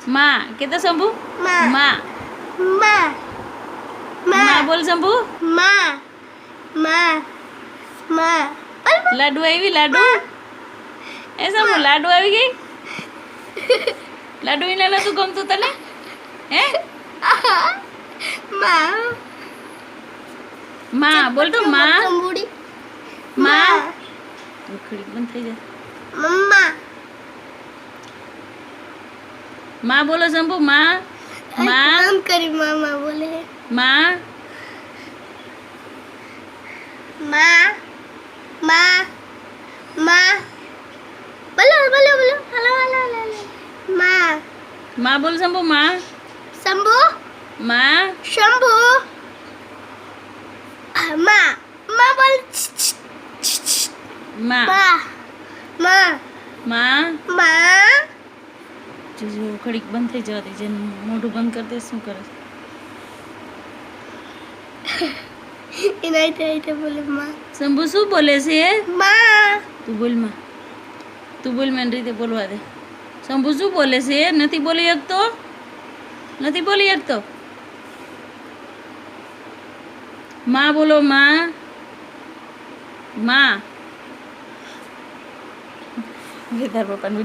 માં કે તો શંભુ માં માં માં માં બોલ શંભુ માં માં માં લાડુ આવી લાડુ એ શંભુ લાડુ આવી ગઈ લાડુ એને નતું ગમતું તને હે માં માં બોલ તો માં ચંબુડી માં ઘડી બંધ થઈ જાય મમ્મા માં બોલો શંભુ માં માં કામ કરી મામા બોલે માં માં માં માં બોલો બોલો બોલો હલો હલો હલો માં માં બોલ શંભુ માં શંભુ માં શંભુ માં માં બોલ માં માં માં માં માં જો ઘડીક બંધ થઈ જવા દે જેમ મોઢું બંધ કરી દે શું કરે એના રીતે બોલે માં શંભુ શું બોલે છે માં તું બોલ માં તું બોલ મને રીતે બોલવા દે શંભુ શું બોલે છે નથી બોલી શકતો નથી બોલી શકતો માં બોલો માં માં તાર પપ્પાને